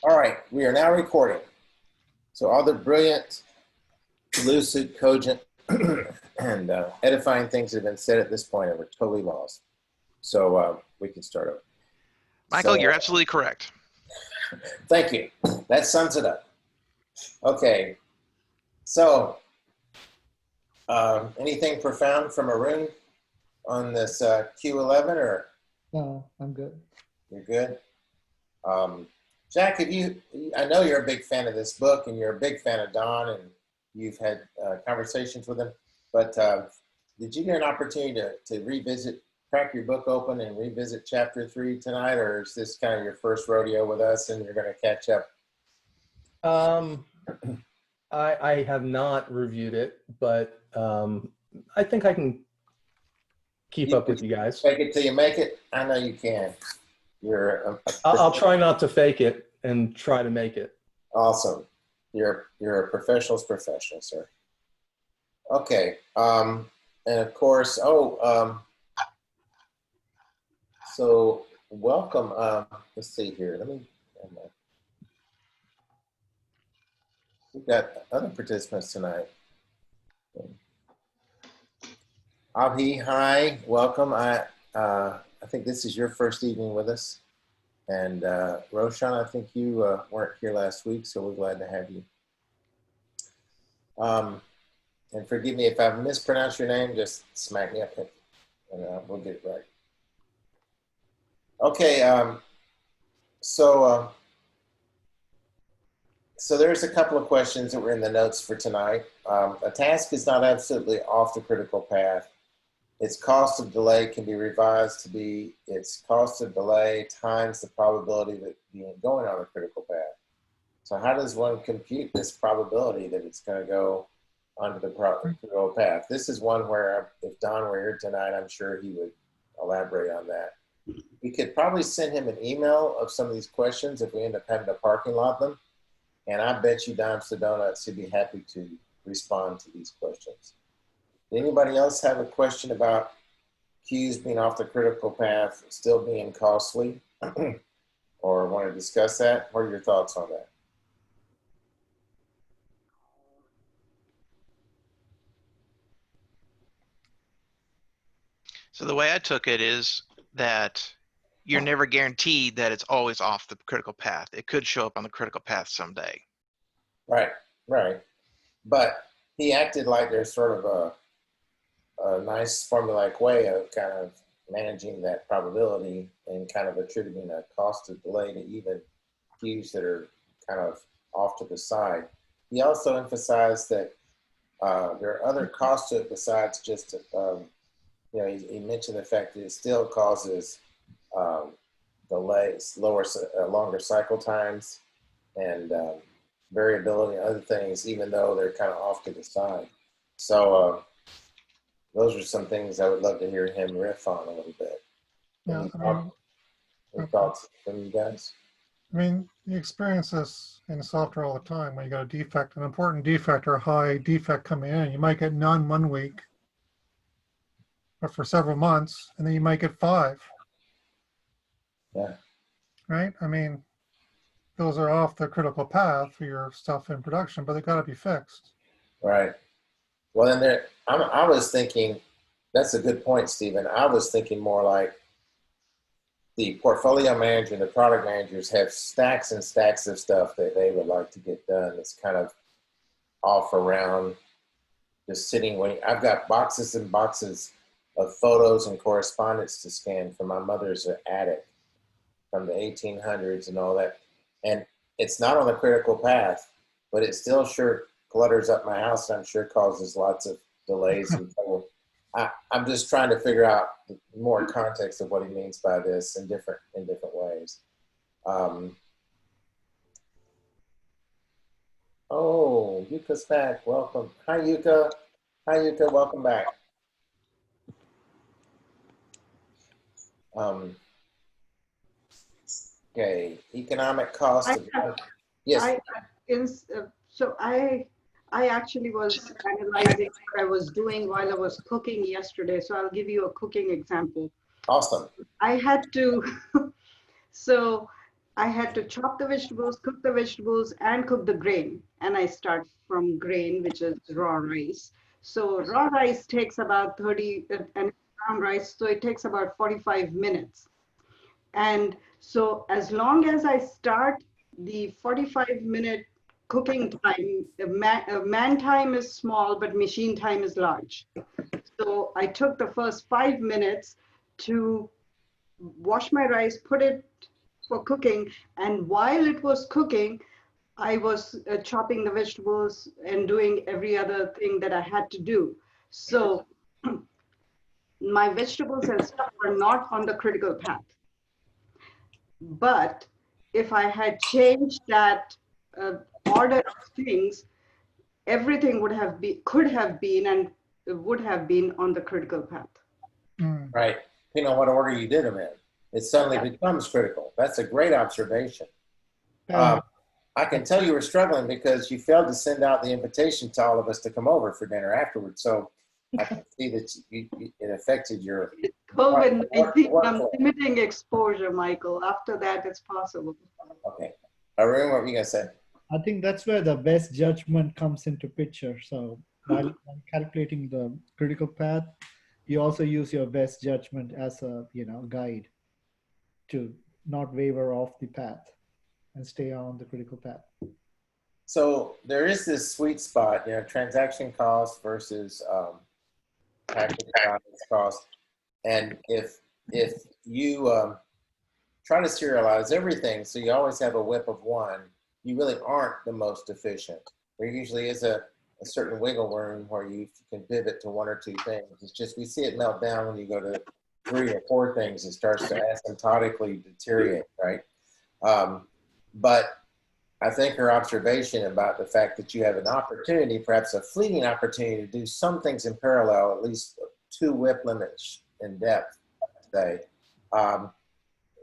All right, we are now recording. So all the brilliant, lucid, cogent, and edifying things that have been said at this point are totally lost. So we can start over. Michael, you're absolutely correct. Thank you. That sums it up. Okay. So anything profound from Arun on this Q11 or? No, I'm good. You're good? Jack, I know you're a big fan of this book and you're a big fan of Don and you've had conversations with him, but did you get an opportunity to crack your book open and revisit chapter 3 tonight, or is this kind of your first rodeo with us and you're going to catch up? I have not reviewed it, but I think I can keep up with you guys. Fake it till you make it? I know you can. I'll try not to fake it and try to make it. Awesome. You're a professional's professional, sir. Okay. And of course, so welcome. Let's see here. We've got other participants tonight. Abhi, hi, welcome. I think this is your first evening with us. And Roshan, I think you weren't here last week, so we're glad to have you. And forgive me if I've mispronounced your name, just smack me up and we'll get it right. Okay, so there's a couple of questions that were in the notes for tonight. A task is not absolutely off the critical path. Its cost of delay can be revised to be its cost of delay times the probability of it being going on the critical path. So how does one compute this probability that it's going to go onto the critical path? This is one where if Don were here tonight, I'm sure he would elaborate on that. We could probably send him an email of some of these questions if we end up having to parking lot them. And I bet you Dimes to Donuts would be happy to respond to these questions. Anybody else have a question about Q's being off the critical path, still being costly, or want to discuss that? What are your thoughts on that? So the way I took it is that you're never guaranteed that it's always off the critical path. It could show up on the critical path someday. Right, right. But he acted like there's sort of a nice formulaic way of kind of managing that probability and kind of attributing a cost of delay to even Q's that are kind of off to the side. He also emphasized that there are other costs to it besides just, he mentioned the fact that it still causes delays, longer cycle times and variability and other things, even though they're kind of off to the side. So those are some things I would love to hear him riff on a little bit. Yeah, any thoughts from you guys? I mean, you experience this in software all the time when you got a defect, an important defect or a high defect coming in. You might get none 1 week, but for several months, and then you might get 5. Yeah. Right? I mean, those are off the critical path for your stuff in production, but they got to be fixed. Right. Well, then I was thinking, that's a good point, Stephen. I was thinking more like the portfolio manager and the product managers have stacks and stacks of stuff that they would like to get done. It's kind of off around just sitting waiting. I've got boxes and boxes of photos and correspondence to scan from my mother's attic from the 1800s and all that. And it's not on the critical path, but it still sure clutters up my house, and I'm sure causes lots of delays and trouble. I'm just trying to figure out more context of what he means by this in different ways. Oh, Yuka's back. Welcome. Hi, Yuka. Hi, Yuka. Welcome back. Okay, economic cost. Yes. So I actually was analyzing what I was doing while I was cooking yesterday. So I'll give you a cooking example. Awesome. I had to, so I had to chop the vegetables, cook the vegetables, and cook the grain. And I start from grain, which is raw rice. So raw rice takes about 30, and brown rice, so it takes about 45 minutes. And so as long as I start the 45-minute cooking time, man time is small, but machine time is large. So I took the first 5 minutes to wash my rice, put it for cooking. And while it was cooking, I was chopping the vegetables and doing every other thing that I had to do. So my vegetables and stuff were not on the critical path. But if I had changed that order of things, everything would have been, could have been, and would have been on the critical path. Mm. Right. Depending on what order you did them in, it suddenly becomes critical. That's a great observation. I can tell you were struggling because you failed to send out the invitation to all of us to come over for dinner afterwards. So I can see that it affected your COVID-19, I'm limiting exposure, Michael. After that, it's possible. Okay. Arun, what were you going to say? I think that's where the best judgment comes into picture. So while calculating the critical path, you also use your best judgment as a guide to not waver off the path and stay on the critical path. So there is this sweet spot, transaction cost versus package cost. And if you try to serialize everything, so you always have a whip of one, you really aren't the most efficient. There usually is a certain wiggle room where you can pivot to one or two things. It's just we see it melt down when you go to 3 or 4 things. It starts to asymptotically deteriorate, right? But I think her observation about the fact that you have an opportunity, perhaps a fleeting opportunity to do some things in parallel, at least 2 whip limits in depth today,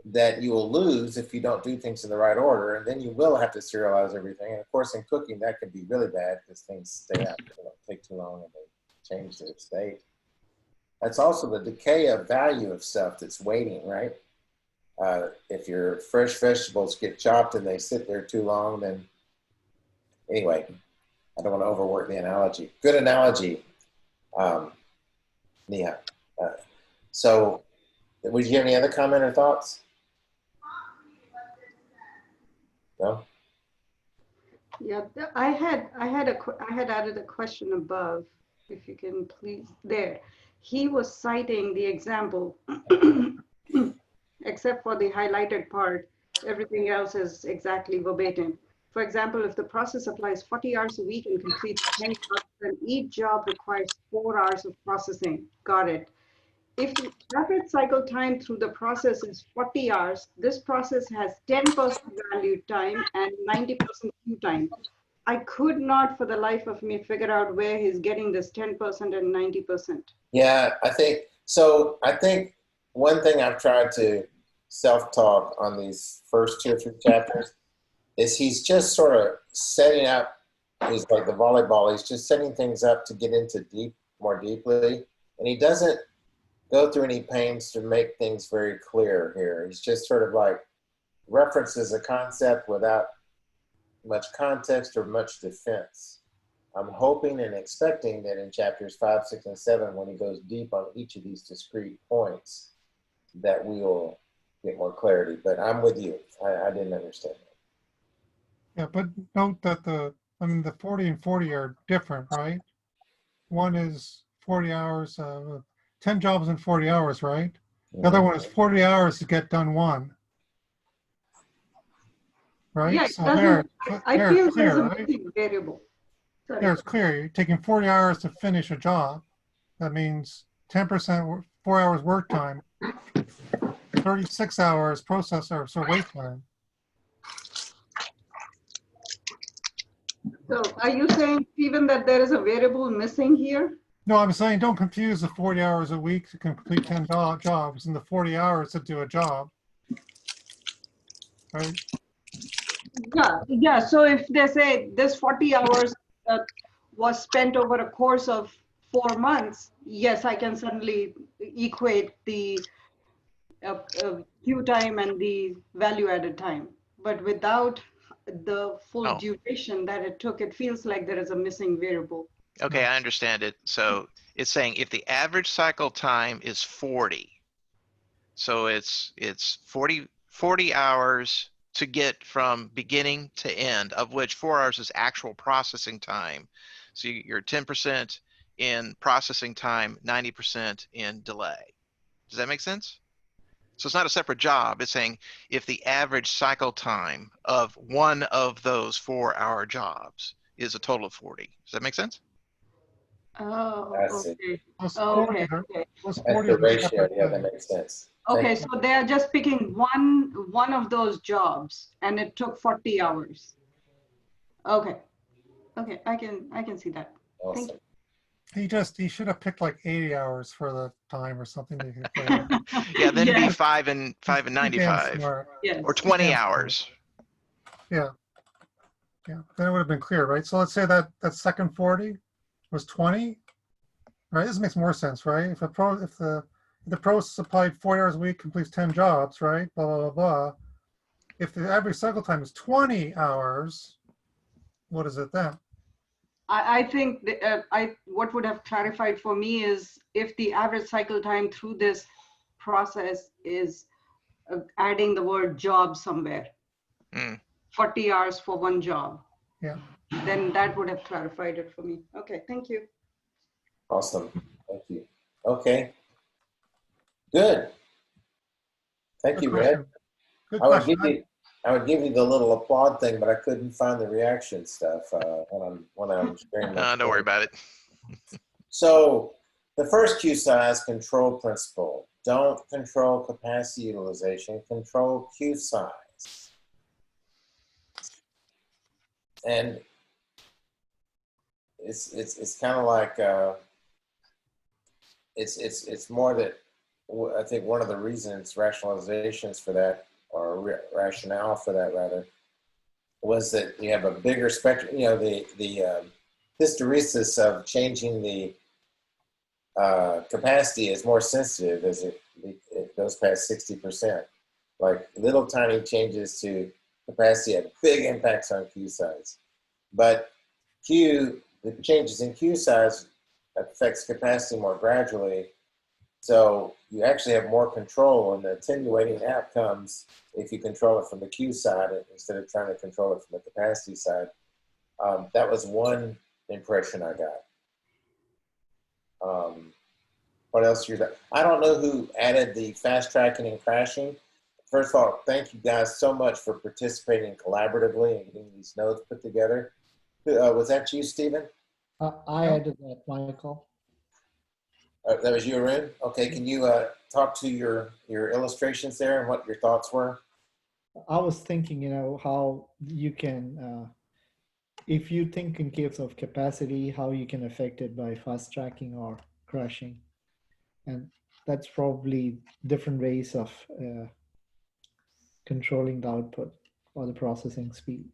that you will lose if you don't do things in the right order, and then you will have to serialize everything. And of course, in cooking, that can be really bad because things stay out, they don't take too long, and they change their state. That's also the decay of value of stuff that's waiting, right? If your fresh vegetables get chopped and they sit there too long, then anyway, I don't want to overwork the analogy. Good analogy, Neha. So, would you have any other comment or thoughts? No. Yeah, I had added a question above. If you can please, there. He was citing the example, except for the highlighted part, everything else is exactly verbatim. For example, if the process applies 40 hours a week and completes 10 jobs, then each job requires 4 hours of processing. Got it. If the average cycle time through the process is 40 hours, this process has 10% value time and 90% queue time. I could not for the life of me figure out where he's getting this 10% and 90%. Yeah, I think one thing I've tried to self-talk on these first 2 or 3 chapters is he's just sort of setting up, he's like the volleyball, he's just setting things up to get into more deeply. And he doesn't go through any pains to make things very clear here. He's just sort of like references a concept without much context or much defense. I'm hoping and expecting that in chapters 5, 6, and 7, when he goes deep on each of these discrete points, that we will get more clarity. But I'm with you. I didn't understand that. Yeah, but note that the 40 and 40 are different, right? One is 40 hours, 10 jobs in 40 hours, right? The other one is 40 hours to get done one. Right? Yeah, So I feel clear, there's a right? missing variable. Sorry. There it's clear. You're taking 40 hours to finish a job. That means 10%, 4 hours work time, 36 hours processor, so wait time. So are you saying, Stephen, that there is a variable missing here? No, I'm saying don't confuse the 40 hours a week to complete 10 jobs and the 40 hours to do a job. Right? Yeah. So if they say this 40 hours was spent over a course of 4 months, yes, I can certainly equate the queue time and the value added time. but without the full Oh. duration that it took, it feels like there is a missing variable. Okay, I understand it. So it's saying if the average cycle time is 40, so it's 40 hours to get from beginning to end, of which 4 hours is actual processing time. So you're 10% in processing time, 90% in delay. Does that make sense? So it's not a separate job. It's saying if the average cycle time of one of those 4-hour jobs is a total of 40. Does that make sense? Oh, I see. okay. Plus Oh, 40, okay, okay. plus That's 40 the is a ratio. separate Yeah, that thing. makes sense. Okay, Thank so they are just picking one of those jobs, and it took 40 hours. Okay, okay, I can see that. you. Thank Awesome. He should have picked like 80 hours for the time or something that he could play with. Yeah, then be Yes, 5 and Damn 95, smart. yes. or 20 Damn smart. hours. Yeah. Yeah. Then it would have been clear, right? So let's say that second 40 was 20, right? This makes more sense, right? If the pro supplied 40 hours a week, completes 10 jobs, right? Blah, blah, blah, blah. If the average cycle time is 20 hours, what is it then? I think what would have clarified for me is if the average cycle time through this process is adding the word job somewhere, Mm. 40 hours for one job. Yeah. Then that would have clarified it for me. Okay, thank you. Awesome. Thank you. Okay. Good. Thank Good you, Red. question. Good I would question. I would give you the little applaud thing, but I couldn't find the reaction stuff when I'm sharing my Don't worry screen. about it. So the first Q size control principle. Don't control capacity utilization, control Q size. And it's kind of like it's more that I think one of the reasons rationalizations for that, or rationale for that rather, was that you have a bigger spectrum. You know, the hysteresis of changing the capacity is more sensitive as it goes past 60%. Like little tiny changes to capacity have big impacts on Q size. But the changes in Q size affects capacity more gradually. So you actually have more control in the attenuating outcomes if you control it from the Q side instead of trying to control it from the capacity side. That was one impression I got. What else? I don't know who added the fast tracking and crashing. First of all, thank you guys so much for participating collaboratively and getting these notes put together. Was that you, Stephen? I added that, Michael. That was you, Arun? Okay, can you talk to your illustrations there and what your thoughts were? I was thinking, how you can, if you think in case of capacity, how you can affect it by fast tracking or crashing. And that's probably different ways of controlling the output or the processing speed.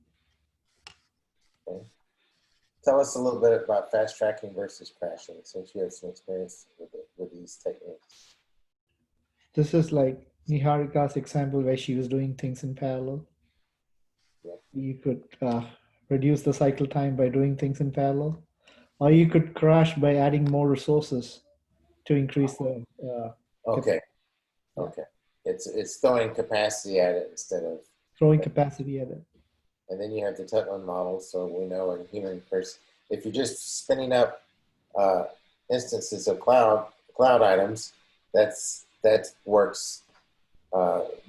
Okay. Tell us a little bit about fast tracking versus crashing, since you have some experience with these techniques. This is like Niharika's example where she was doing things in parallel. Yeah. You could reduce the cycle time by doing things in parallel, or you could crash by adding more resources to increase the Okay. Okay. It's throwing capacity at it instead of throwing capacity at it. And then you have the Tutland model, so we know in human person, if you're just spinning up instances of cloud items, that works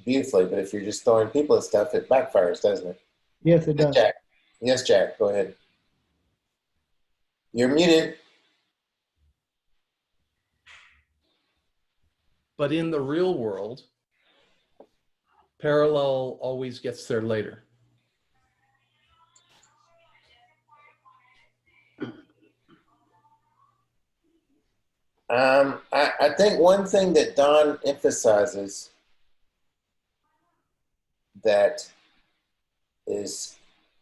beautifully. But if you're just throwing people at stuff, it backfires, doesn't it? Yes, it does. Jack. Yes, Jack. Go ahead. You're muted. But in the real world, parallel always gets there later. I think one thing that Don emphasizes that is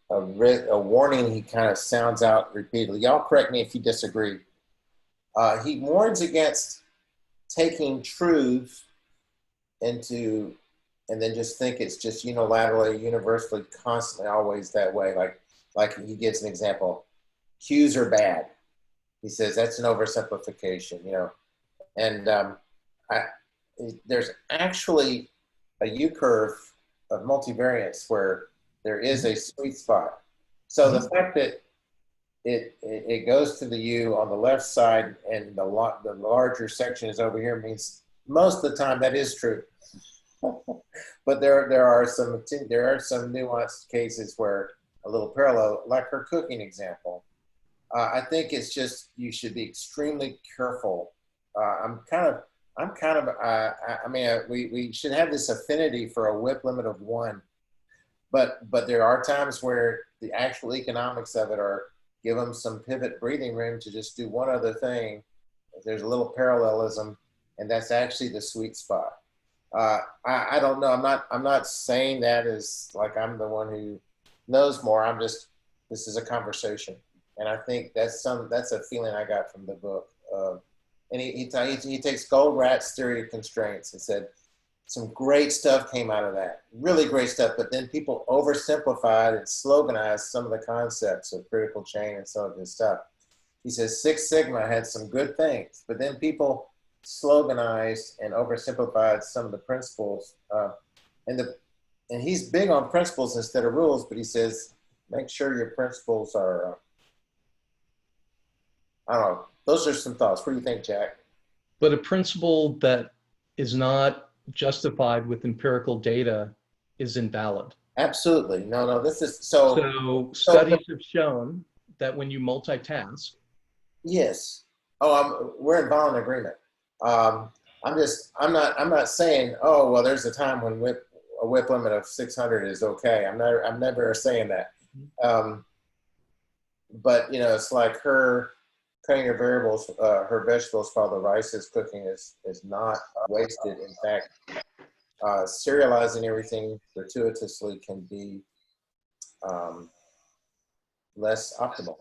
a warning he kind of sounds out repeatedly. Y'all correct me if you disagree. He warns against taking truth into and then just think it's just unilaterally, universally, constantly, always that way. Like he gives an example, queues are bad. He says that's an oversimplification, and there's actually a U-curve of multivariance where there is a sweet spot. So the fact that it goes to the U on the left side and the larger section is over here means most of the time that is true. But there are some nuanced cases where a little parallel, like her cooking example. I think it's just you should be extremely careful. We should have this affinity for a WIP limit of 1, but there are times where the actual economics of it are give them some pivot breathing room to just do one other thing. There's a little parallelism, and that's actually the sweet spot. I don't know. I'm not saying that as like I'm the one who knows more. This is a conversation, and I think that's a feeling I got from the book. And he takes Goldrat's theory of constraints and said some great stuff came out of that, really great stuff. But then people oversimplified and sloganized some of the concepts of critical chain and some of his stuff. He says Six Sigma had some good things, but then people sloganized and oversimplified some of the principles. And he's big on principles instead of rules, but he says make sure your principles are. I don't know. Those are some thoughts. What do you think, Jack? But a principle that is not justified with empirical data is invalid. Absolutely. No, this is so. So studies have shown that when you multitask. Yes. Oh, we're in violent agreement. I'm not saying, oh, well, there's a time when a WIP limit of 600 is okay. I'm never saying that. But it's like her cutting her variables, her vegetables while the rice is cooking is not wasted. In fact, serializing everything gratuitously can be less optimal.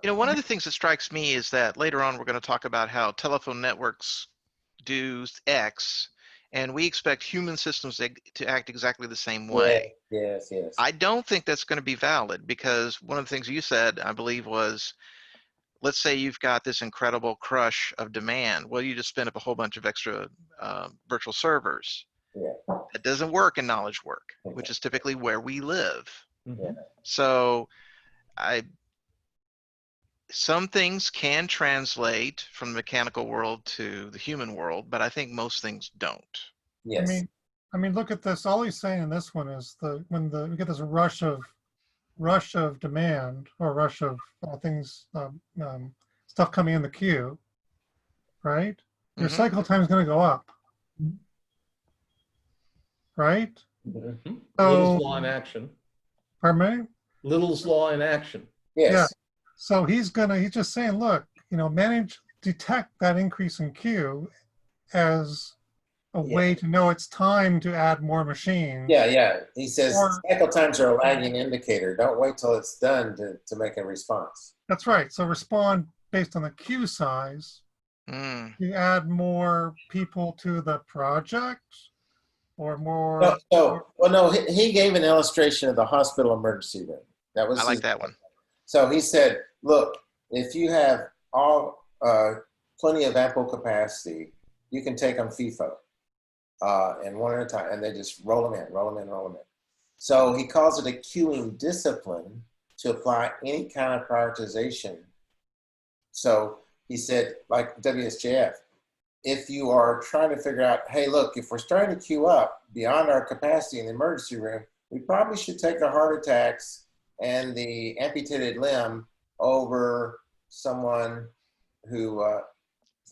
One of the things that strikes me is that later on we're going to talk about how telephone networks do X, and we expect human systems to act exactly the same way. Yes. I don't think that's going to be valid, because one of the things you said, I believe, was, let's say you've got this incredible crush of demand. Well, you just spin up a whole bunch of extra virtual servers. Yeah. That doesn't work in knowledge work, which is typically where we live. Yeah. So some things can translate from the mechanical world to the human world, but I think most things don't. Yes. I mean, look at this. All he's saying in this one is when we get this rush of demand or rush of things, stuff coming in the queue, right? Your cycle time is going to go up, right? Mm-hmm. So, Little's law in action. Pardon me? Little's law in action. Yes. Yeah. So he's just saying, look, detect that increase in queue as a way to know it's time to add more machines. Yeah. He says cycle times are a lagging indicator. Don't wait till it's done to make a response. That's right. So respond based on the queue size. You add more people to the project or more. No, he gave an illustration of the hospital emergency room. That was I like that one. So he said, look, if you have plenty of ample capacity, you can take them FIFO and one at a time, and they just roll them in. So he calls it a queuing discipline to apply any kind of prioritization. So he said, like WSJF, if you are trying to figure out, hey, look, if we're starting to queue up beyond our capacity in the emergency room, we probably should take the heart attacks and the amputated limb over someone who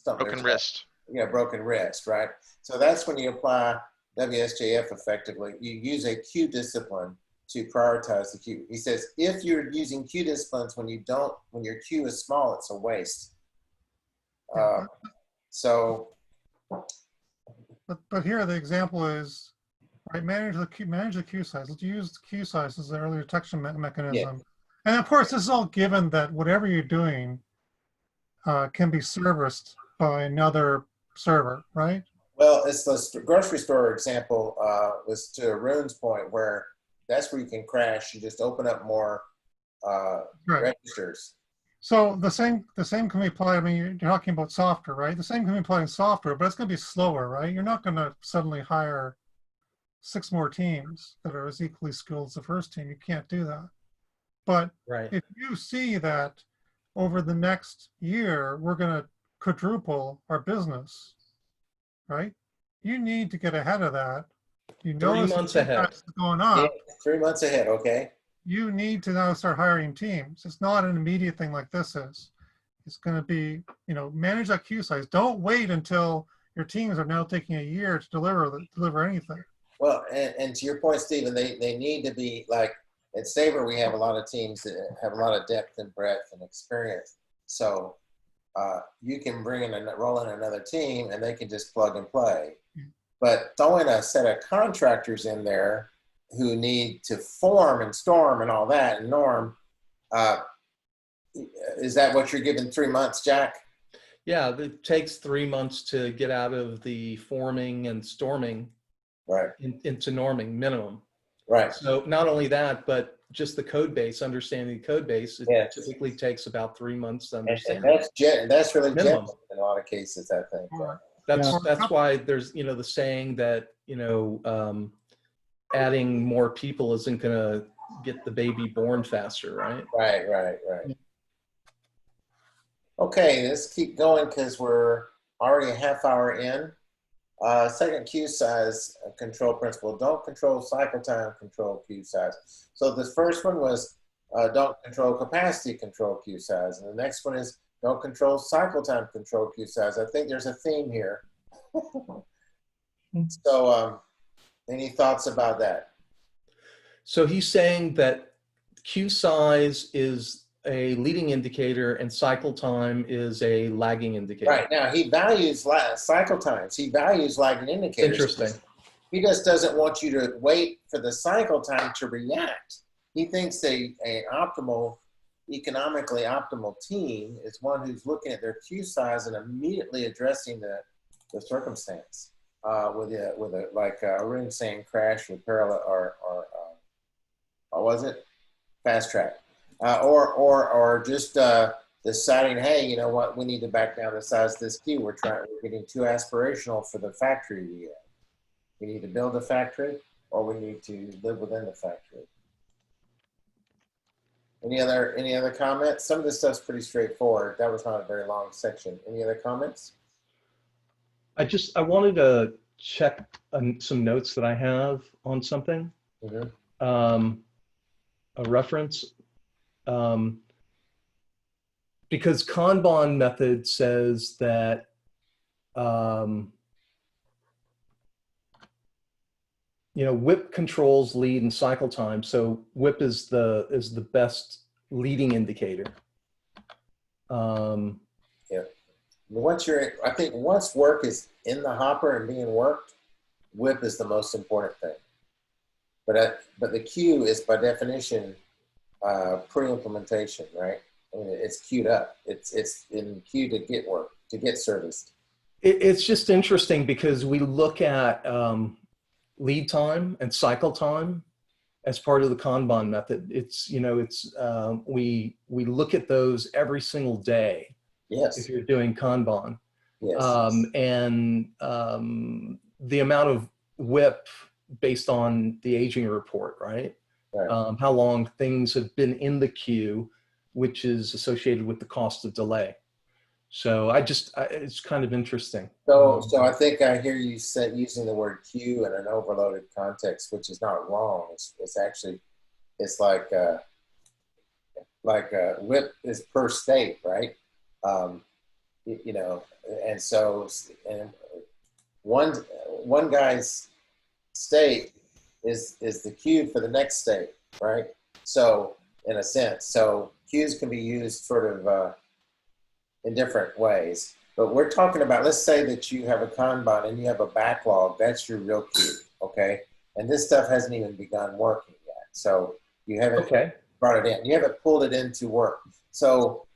broken wrist. Yeah, broken wrist, right? So that's when you apply WSJF effectively. You use a queue discipline to prioritize the queue. He says if you're using queue disciplines when your queue is small, it's a waste. But here the example is, right, manage the queue size. Let's use the queue size as the early detection mechanism. Yeah. And of course, this is all given that whatever you're doing can be serviced by another server, right? Well, it's the grocery store example was to Arun's point where that's where you can crash. You just open up more Right. registers. So the same can be applied. I mean, you're talking about software, right? The same can be applied in software, but it's going to be slower, right? You're not going to suddenly hire 6 more teams that are as equally skilled as the first team. You can't do that. But Right. if you see that over the next year, we're going to quadruple our business, right? You need to get ahead of that. You 3 notice months the ahead. is going Yeah, up. 3 months ahead, okay? You need to now start hiring teams. It's not an immediate thing like this is. It's going to be, manage that queue size. Don't wait until your teams are now taking a year to deliver anything. Well, and to your point, Stephen, they need to be like at Sabre. We have a lot of teams that have a lot of depth and breadth and experience. So you can bring in roll in another team, and they can just plug and play. But throwing a set of contractors in there who need to form and storm and all that, and Norm, is that what you're giving 3 months, Jack? Yeah, it takes 3 months to get out of the forming and storming Right, into norming minimum. right. So not only that, but just the code base, understanding the code base, it Yes. typically takes about 3 months to And understand. that's really Minimum. gentle in a lot of cases, I think. That's why there's, the saying that, adding more people isn't going to get the baby born faster, right? Right. Okay, let's keep going because we're already a half hour in. Second queue size control principle. Don't control cycle time, control queue size. So the first one was don't control capacity, control queue size. And the next one is don't control cycle time, control queue size. I think there's a theme here. So any thoughts about that? So he's saying that queue size is a leading indicator and cycle time is a lagging indicator. Right, now he values cycle times. He values lagging indicators. Interesting. He just doesn't want you to wait for the cycle time to react. He thinks an economically optimal team is one who's looking at their queue size and immediately addressing the circumstance with a like Arun saying crash with parallel or what was it, fast track, or just deciding, hey, you know what, we need to back down the size of this queue. We're getting too aspirational for the factory we have. We need to build a factory, or we need to live within the factory. Any other comments? Some of this stuff's pretty straightforward. That was not a very long section. Any other comments? I wanted to check some notes that I have on something. Mm-hmm. A reference. Because Kanban method says that WIP controls lead and cycle time. So WIP is the best leading indicator. Yeah. I think once work is in the hopper and being worked, WIP is the most important thing. But the queue is by definition pre-implementation, right? I mean, it's queued up. It's in queue to get work, to get serviced. It's just interesting because we look at lead time and cycle time as part of the Kanban method. We look at those every single day. Yes. If you're doing Kanban. Yes. The amount of WIP based on the aging report, right? Right. How long things have been in the queue, which is associated with the cost of delay. So it's kind of interesting. So I think I hear you using the word queue in an overloaded context, which is not wrong. It's actually, it's like WIP is per state, right? And so one guy's state is the queue for the next state, right? So in a sense, so queues can be used sort of in different ways. But we're talking about, let's say that you have a Kanban and you have a backlog. That's your real queue, okay? And this stuff hasn't even begun working yet. So you haven't brought it in. You haven't pulled it into work. So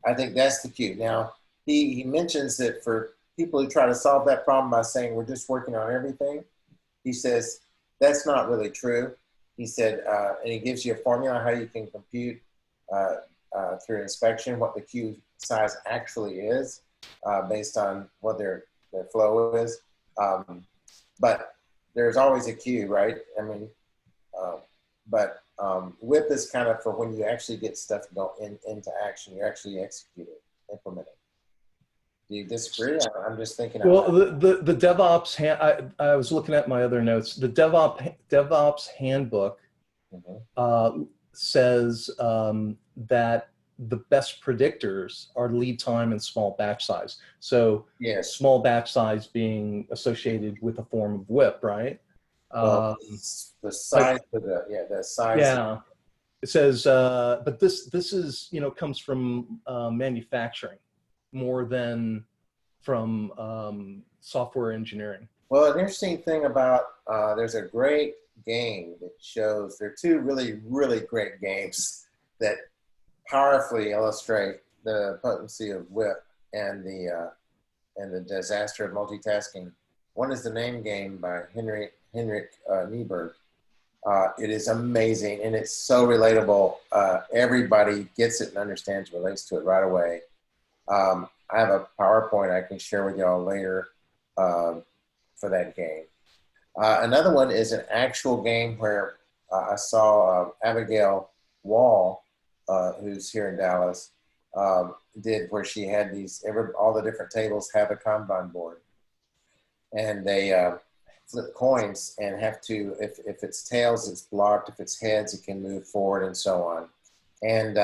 I think that's the queue. Now, he mentions that for people who try to solve that problem by saying we're just working on everything. He says that's not really true. He said, and he gives you a formula how you can compute through inspection what the queue size actually is based on what their flow is. But there's always a queue, right? I mean, but WIP is kind of for when you actually get stuff into action, you actually execute it, implement it. Do you disagree? I'm just thinking. Well, the DevOps, I was looking at my other notes. The DevOps handbook says that the best predictors are lead time and small batch size. So yes, small batch size being associated with a form of WIP, right? Well, the size of the size. Yeah, it says, but this is, you know, comes from manufacturing more than from software engineering. Well, an interesting thing about there's a great game that shows there are two really great games that powerfully illustrate the potency of WIP and the disaster of multitasking. One is the Name Game by Henrik Nieberg. It is amazing and it's so relatable. Everybody gets it and understands, relates to it right away. I have a PowerPoint I can share with y'all later for that game. Another one is an actual game where I saw Abigail Wall, who's here in Dallas, did where she had all the different tables have a Kanban board. And they flip coins and have to, if it's tails, it's blocked. If it's heads, it can move forward and so on. And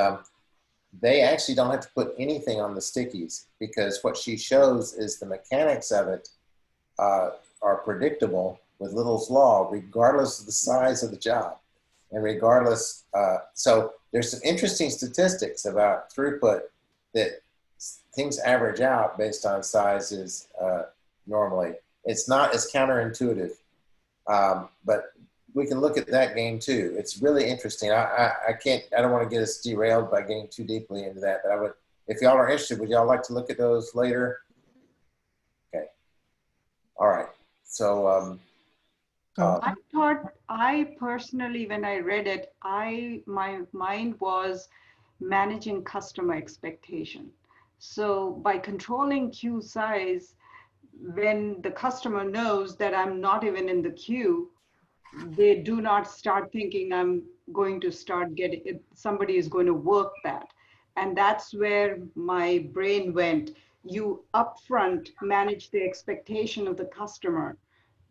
they actually don't have to put anything on the stickies because what she shows is the mechanics of it are predictable with Little's Law, regardless of the size of the job. And regardless, so there's some interesting statistics about throughput that things average out based on sizes normally. It's not as counterintuitive, but we can look at that game too. It's really interesting. I don't want to get us derailed by getting too deeply into that, but I would, if y'all are interested, would y'all like to look at those later? Okay. All right. So, I thought, I personally, when I read it, my mind was managing customer expectation. So by controlling queue size, when the customer knows that I'm not even in the queue, they do not start thinking I'm going to start getting it, somebody is going to work that. And that's where my brain went. You upfront manage the expectation of the customer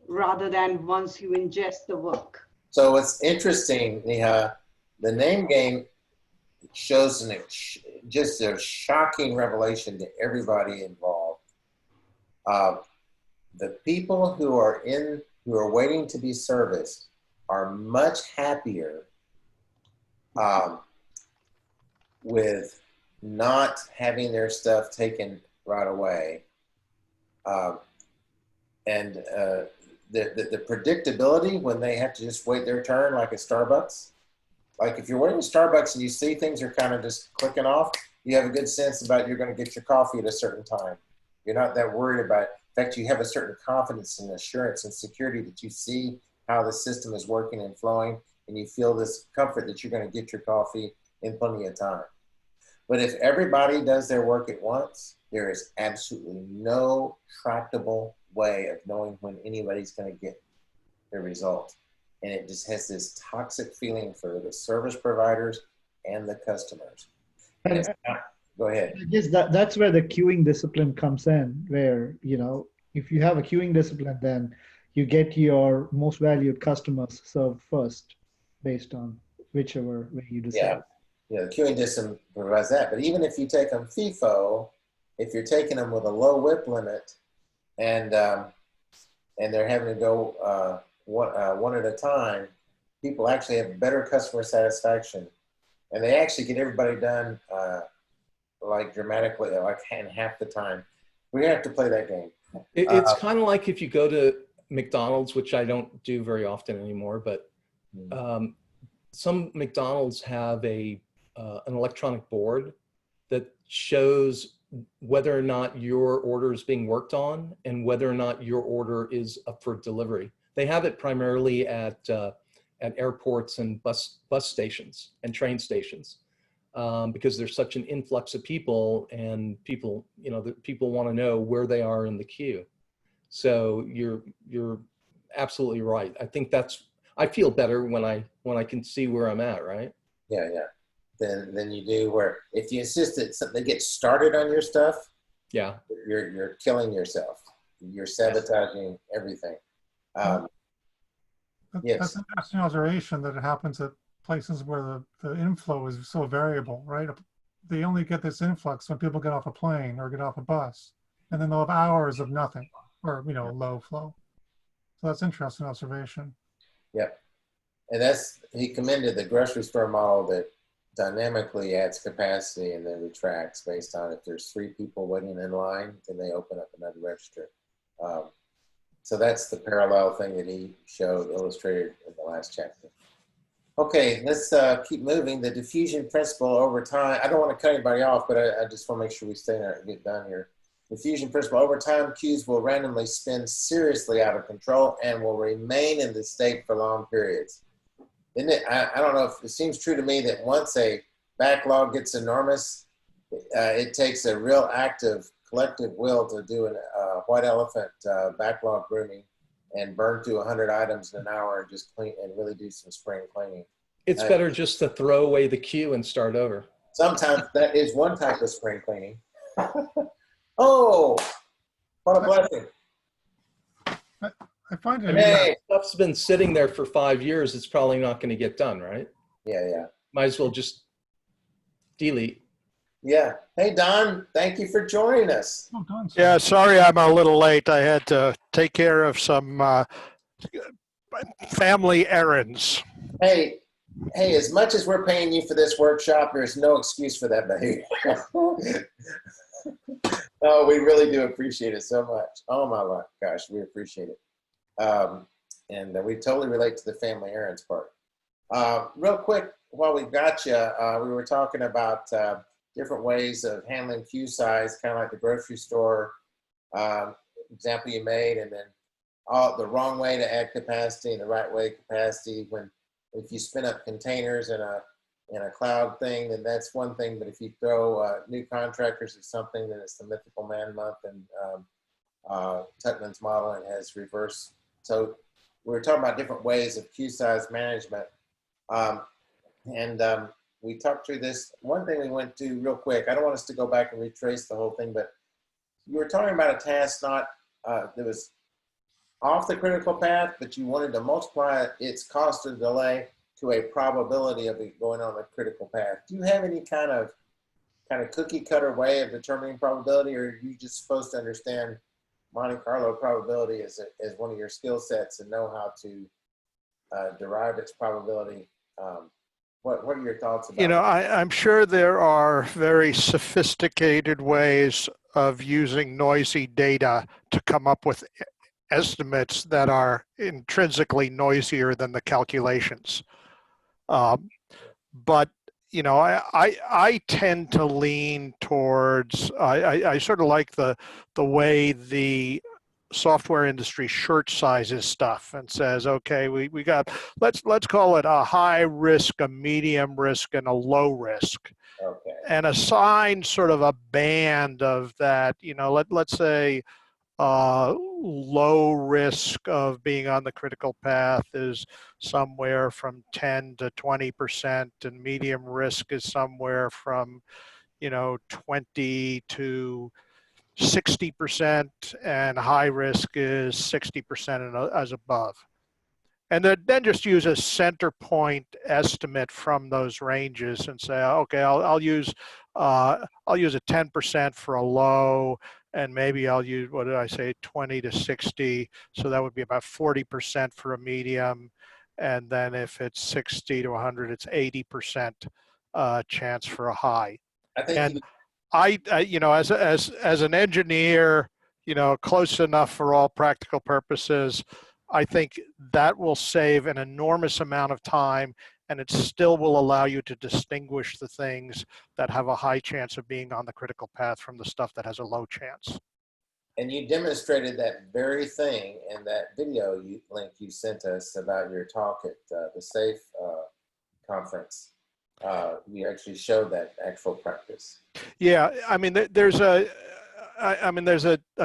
rather than once you ingest the work. so what's interesting, Neha, the Name Game shows just a shocking revelation to everybody involved. The people who are waiting to be serviced are much happier with not having their stuff taken right away. And the predictability when they have to just wait their turn, like at Starbucks. Like if you're waiting at Starbucks and you see things are kind of just clicking off, you have a good sense about you're going to get your coffee at a certain time. You're not that worried about it. In fact, you have a certain confidence and assurance and security that you see how the system is working and flowing, and you feel this comfort that you're going to get your coffee in plenty of time. But if everybody does their work at once, there is absolutely no tractable way of knowing when anybody's going to get their result. And it just has this toxic feeling for the service providers and the customers. Go ahead. I guess that's where the queuing discipline comes in, where, you know, if you have a queuing discipline, then you get your most valued customers served first based on whichever way you decide. Yeah, the queuing discipline provides that. But even if you take them FIFO, if you're taking them with a low WIP limit and they're having to go one at a time, people actually have better customer satisfaction. And they actually get everybody done like dramatically, like in half the time. We have to play that game. It's kind of like if you go to McDonald's, which I don't do very often anymore, but some McDonald's have an electronic board that shows whether or not your order is being worked on and whether or not your order is up for delivery. They have it primarily at airports and bus stations and train stations, because there's such an influx of people, and people, people want to know where they are in the queue. So you're absolutely right. I think I feel better when I can see where I'm at, right? Yeah, yeah. Than you do where if you insist that something gets started on your stuff, yeah, you're killing yourself. You're sabotaging everything. Yes. That's an interesting observation that it happens at places where the inflow is so variable, right? They only get this influx when people get off a plane or get off a bus, and then they'll have hours of nothing or, low flow. So that's interesting observation. Yep. And he commended the grocery store model that dynamically adds capacity and then retracts based on if there's 3 people waiting in line, then they open up another register. So that's the parallel thing that he illustrated in the last chapter. Okay, let's keep moving. The diffusion principle over time. I don't want to cut anybody off, but I just want to make sure we stay there and get done here. Diffusion principle over time, queues will randomly spin seriously out of control and will remain in this state for long periods. Isn't it? I don't know if it seems true to me that once a backlog gets enormous, it takes a real active collective will to do a white elephant backlog grooming and burn through 100 items in an hour and just clean and really do some spring cleaning. It's better just to throw away the queue and start over. Sometimes that is one type of spring cleaning. Oh, what a blessing. I find it. Hey. Stuff's been sitting there for 5 years. It's probably not going to get done, right? Yeah, yeah. Might as well just delete. Yeah. Hey, Don, thank you for joining us. Oh, Don, Yeah, sorry I'm a little late. I had to take care of some family errands. Hey, as much as we're paying you for this workshop, there's no excuse for that behavior. No, we really do appreciate it so much. Oh my gosh, we appreciate it. And we totally relate to the family errands part. Real quick, while we've got you, we were talking about different ways of handling queue size, kind of like the grocery store example you made, and then the wrong way to add capacity and the right way capacity. If you spin up containers in a cloud thing, then that's one thing. But if you throw new contractors at something, then it's the mythical man month, and Tutman's model, and has reverse. So we were talking about different ways of queue size management. We talked through this. One thing we went to real quick, I don't want us to go back and retrace the whole thing, but you were talking about a task that was off the critical path, but you wanted to multiply its cost of delay to a probability of it going on the critical path. Do you have any kind of cookie cutter way of determining probability, or are you just supposed to understand Monte Carlo probability as one of your skill sets and know how to derive its probability? What are your thoughts about it? I'm sure there are very sophisticated ways of using noisy data to come up with estimates that are intrinsically noisier than the calculations. But I tend to lean towards, I sort of like the way the software industry shirt sizes stuff and says, okay, we got, let's call it a high risk, a medium risk, and a low risk. Okay. And assign sort of a band of that, let's say low risk of being on the critical path is somewhere from 10 to 20%, and medium risk is somewhere from 20 to 60%, and high risk is 60% and as above. And then just use a center point estimate from those ranges and say, okay, I'll use a 10% for a low, and maybe I'll use, 20 to 60. So that would be about 40% for a medium. And then if it's 60 to 100, it's 80% chance for a high. I think and I as an engineer, close enough for all practical purposes, I think that will save an enormous amount of time and it still will allow you to distinguish the things that have a high chance of being on the critical path from the stuff that has a low chance. And you demonstrated that very thing in that video link you sent us about your talk at the SAFE conference. You actually showed that actual practice. Yeah, I mean, there's a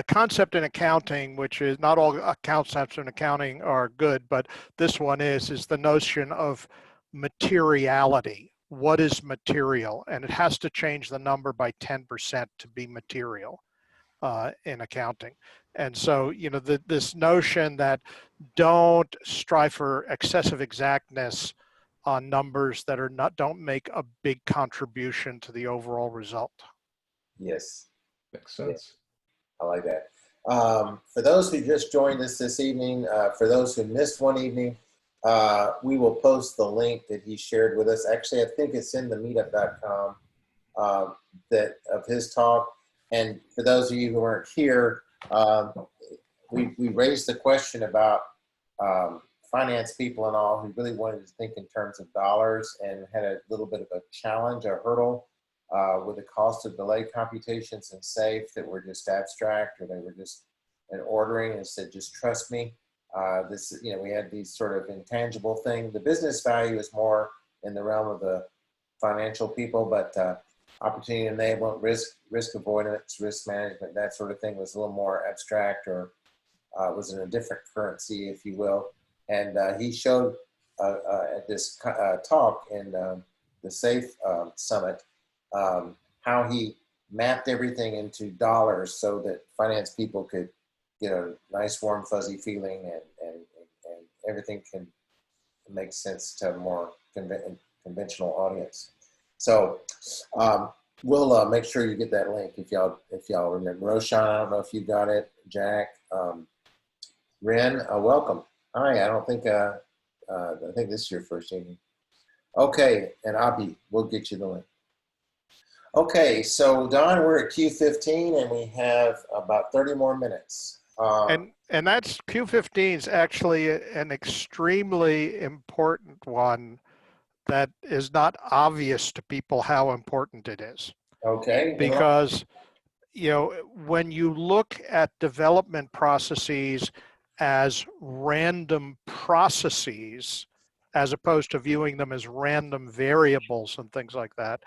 concept in accounting, which is not all concepts in accounting are good, but this one is the notion of materiality. What is material? And it has to change the number by 10% to be material in accounting. And so, you know, this notion that don't strive for excessive exactness on numbers that are don't make a big contribution to the overall result. Yes. Makes sense. I like that. For those who just joined us this evening, for those who missed one evening, we will post the link that he shared with us. Actually, I think it's in the meetup.com of his talk. And for those of you who weren't here, we raised the question about finance people and all who really wanted to think in terms of dollars and had a little bit of a challenge, a hurdle with the cost of delay computations and SAFE that were just abstract, or they were just an ordering and said, just trust me. This, you know, we had these sort of intangible things. The business value is more in the realm of the financial people, but opportunity enablement, risk avoidance, risk management, that sort of thing was a little more abstract, or was in a different currency, if you will. And he showed at this talk in the SAFE Summit how he mapped everything into dollars so that finance people could get a nice warm fuzzy feeling, and everything can make sense to a more conventional audience. So we'll make sure you get that link if y'all remember. Roshan, I don't know if you got it. Jack, Ren, welcome. Hi, I don't think I think this is your first evening. Okay, and Abhi, we'll get you the link. Okay, so Don, we're at Q15 and we have about 30 more minutes. And that's Q15 is actually an extremely important one that is not obvious to people how important it is. Okay. Because, you know, when you look at development processes as random processes, as opposed to viewing them as random variables and things like that,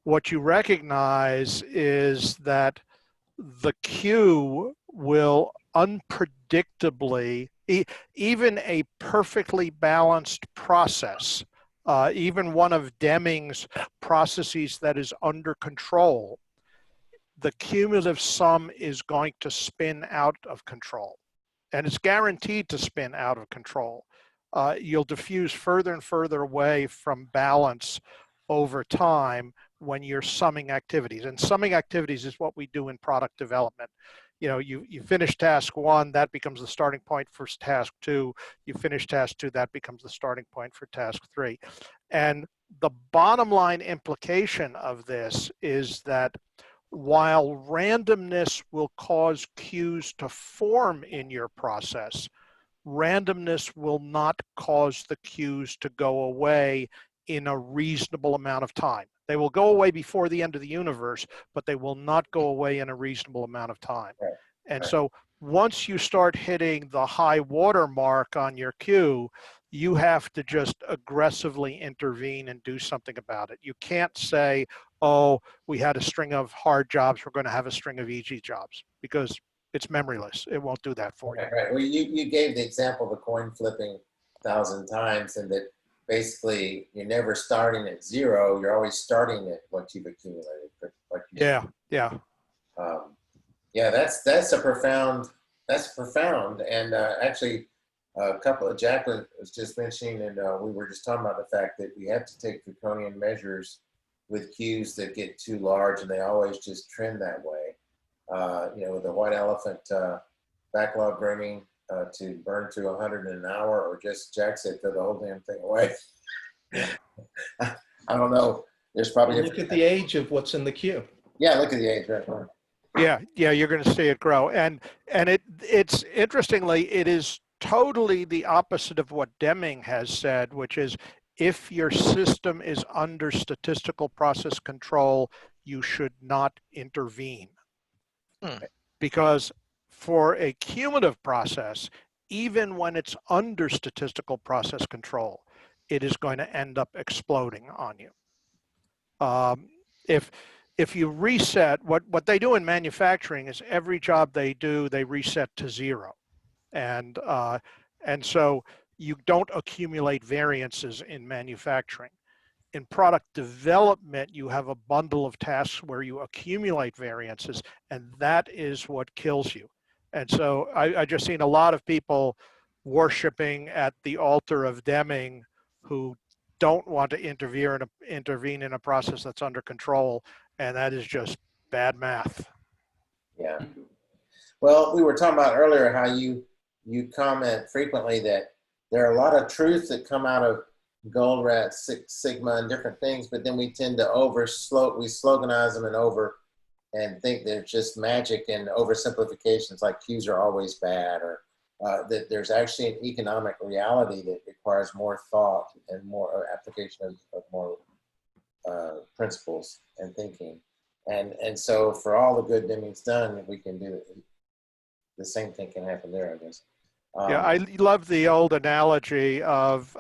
what you recognize is that the queue will unpredictably, even a perfectly balanced process, even one of Deming's processes that is under control, the cumulative sum is going to spin out of control. And it's guaranteed to spin out of control. You'll diffuse further and further away from balance over time when you're summing activities. And summing activities is what we do in product development. You know, you finish task one, that becomes the starting point for task two. You finish task two, that becomes the starting point for task three. And the bottom line implication of this is that while randomness will cause queues to form in your process, randomness will not cause the queues to go away in a reasonable amount of time. They will go away before the end of the universe, but they will not go away in a reasonable amount of time. Right. And so once you start hitting the high water mark on your queue, you have to just aggressively intervene and do something about it. You can't say, oh, we had a string of hard jobs, we're going to have a string of easy jobs, because it's memoryless. It won't do that for you. Right. Well, you gave the example of a coin flipping 1,000 times, and that basically you're never starting at zero. You're always starting at what you've accumulated. Like you Yeah, said. yeah. Yeah, that's profound. And actually, a couple of Jacqueline was just mentioning, and we were just talking about the fact that we have to take draconian measures with queues that get too large, and they always just trend that way. You know, with the white elephant backlog burning to burn to 100 in an hour, or just Jack said throw the whole damn thing away. I don't know. There's probably Look at the age of what's in the queue. Yeah, look at the age, right? Yeah, you're going to see it grow. And it's interestingly, it is totally the opposite of what Deming has said, which is if your system is under statistical process control, you should not intervene. Because for a cumulative process, even when it's under statistical process control, it is going to end up exploding on you. If you reset, what they do in manufacturing is every job they do, they reset to 0. And so you don't accumulate variances in manufacturing. In product development, you have a bundle of tasks where you accumulate variances, and that is what kills you. And so I just seen a lot of people worshiping at the altar of Deming who don't want to intervene in a process that's under control, and that is just bad math. Yeah. Well, we were talking about earlier how you comment frequently that there are a lot of truths that come out of Gold Rat, Six Sigma, and different things, but then we tend to we sloganize them and think they're just magic and oversimplifications like Qs are always bad, or that there's actually an economic reality that requires more thought and more application of more principles and thinking. And so for all the good Deming's done, we can do it. The same thing can happen there, I guess. Yeah, I love the old analogy of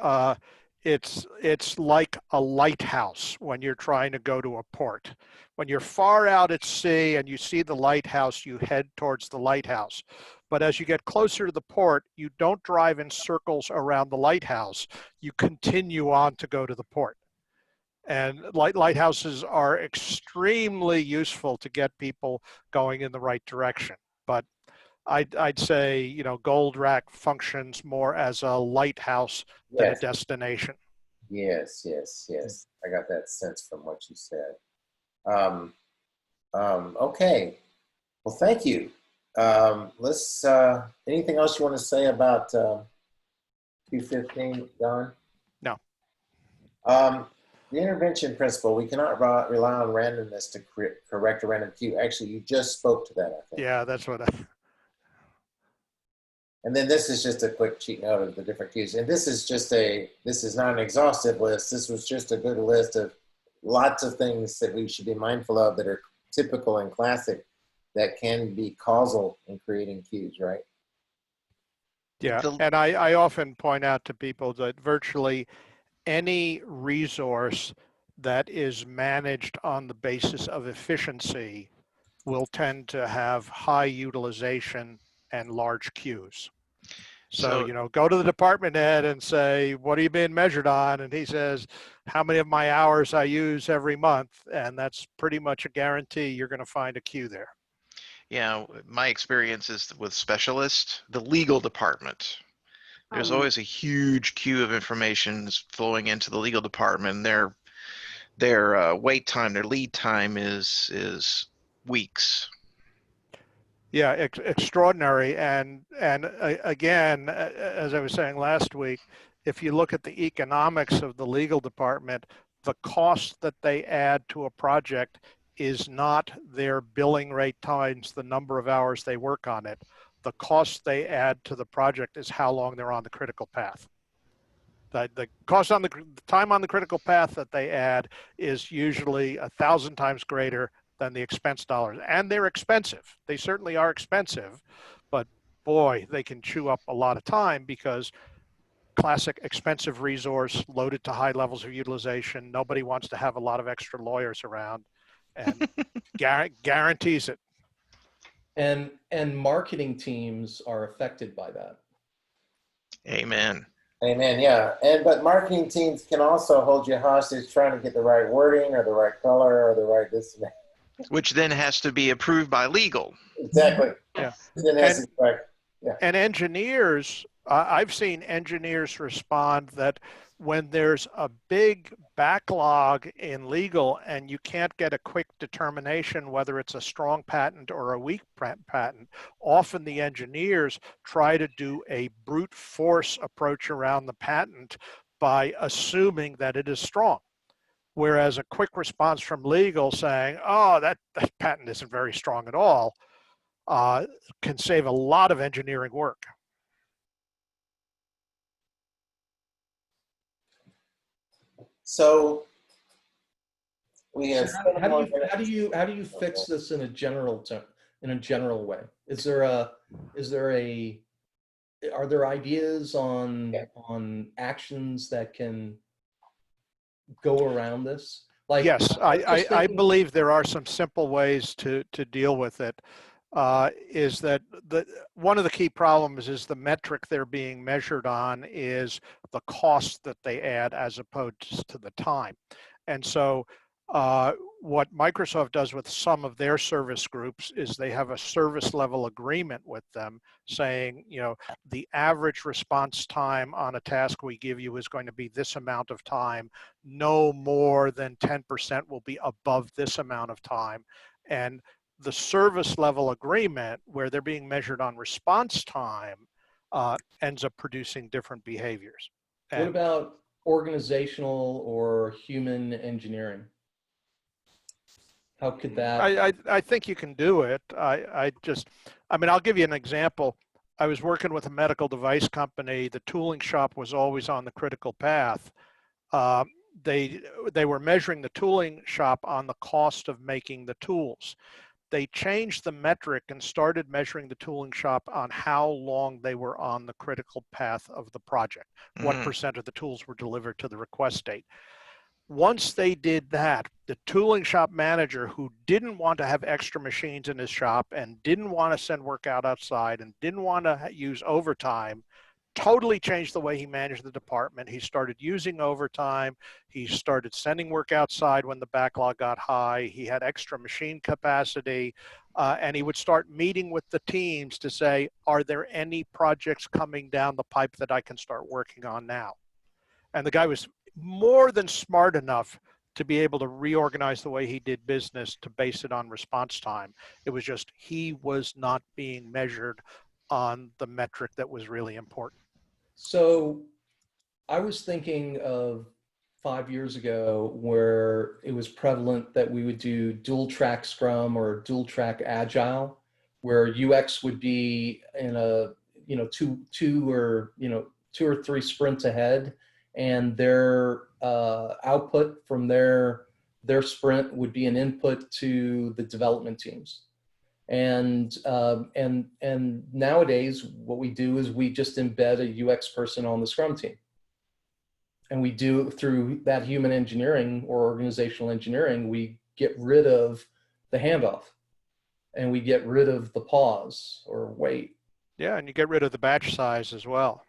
it's like a lighthouse when you're trying to go to a port. When you're far out at sea and you see the lighthouse, you head towards the lighthouse. But as you get closer to the port, you don't drive in circles around the lighthouse. You continue on to go to the port. And lighthouses are extremely useful to get people going in the right direction. But I'd say, you know, Gold Rack functions more as a lighthouse than a destination. Yes. I got that sense from what you said. Okay. Well, thank you. Let's. Anything else you want to say about Q15, Don? No. The intervention principle, we cannot rely on randomness to correct a random Q. Actually, you just spoke to that, I think. Yeah, that's what And then this is just a quick cheat note of the different Qs. And this is not an exhaustive list. This was just a good list of lots of things that we should be mindful of that are typical and classic that can be causal in creating Qs, right? Yeah, and I often point out to people that virtually any resource that is managed on the basis of efficiency will tend to have high utilization and large queues. So, you know, go to the department head and say, what are you being measured on? And he says, how many of my hours I use every month. And that's pretty much a guarantee you're going to find a queue there. Yeah, my experience is with specialists, the legal department. There's always a huge queue of information flowing into the legal department. Their wait time, their lead time is weeks. Yeah, extraordinary. And again, as I was saying last week, if you look at the economics of the legal department, the cost that they add to a project is not their billing rate times the number of hours they work on it. The cost they add to the project is how long they're on the critical path. The cost on the time on the critical path that they add is usually 1,000 times greater than the expense dollars. And they're expensive. They certainly are expensive, but boy, they can chew up a lot of time because classic expensive resource loaded to high levels of utilization. Nobody wants to have a lot of extra lawyers around, and guarantees it. And marketing teams are affected by that. Amen. Amen. Yeah, but marketing teams can also hold you hostage trying to get the right wording or the right color or the right this and that. Which then has to be approved by legal. Exactly. Yeah. And engineers, I've seen engineers respond that when there's a big backlog in legal and you can't get a quick determination whether it's a strong patent or a weak patent, often the engineers try to do a brute force approach around the patent by assuming that it is strong. Whereas a quick response from legal saying, oh, that patent isn't very strong at all, can save a lot of engineering work. So we have So 7 more minutes. how do you fix this in a general way? Are there ideas on actions that can go around this? Like, Yes, I was just I thinking- believe there are some simple ways to deal with it. Is that one of the key problems is the metric they're being measured on is the cost that they add as opposed to the time. And so what Microsoft does with some of their service groups is they have a service level agreement with them saying, you know, the average response time on a task we give you is going to be this amount of time. No more than 10% will be above this amount of time. And the service level agreement, where they're being measured on response time, ends up producing different behaviors. What about organizational or human engineering? How could that? I think you can do it. I mean, I'll give you an example. I was working with a medical device company. The tooling shop was always on the critical path. They were measuring the tooling shop on the cost of making the tools. They changed the metric and started measuring the tooling shop on how long they were on the critical path of the project, what percent of the tools were delivered to the request date. Once they did that, the tooling shop manager, who didn't want to have extra machines in his shop and didn't want to send work out outside and didn't want to use overtime, totally changed the way he managed the department. He started using overtime. He started sending work outside when the backlog got high. He had extra machine capacity. And he would start meeting with the teams to say, are there any projects coming down the pipe that I can start working on now? And the guy was more than smart enough to be able to reorganize the way he did business to base it on response time. It was just he was not being measured on the metric that was really important. So I was thinking of 5 years ago where it was prevalent that we would do dual track Scrum or dual track Agile, where UX would be in a, two or three sprints ahead, and their output from their sprint would be an input to the development teams. And nowadays, what we do is we just embed a UX person on the Scrum team. And we do, through that human engineering or organizational engineering, we get rid of the handoff and we get rid of the pause or wait. Yeah, and you get rid of the batch size as well.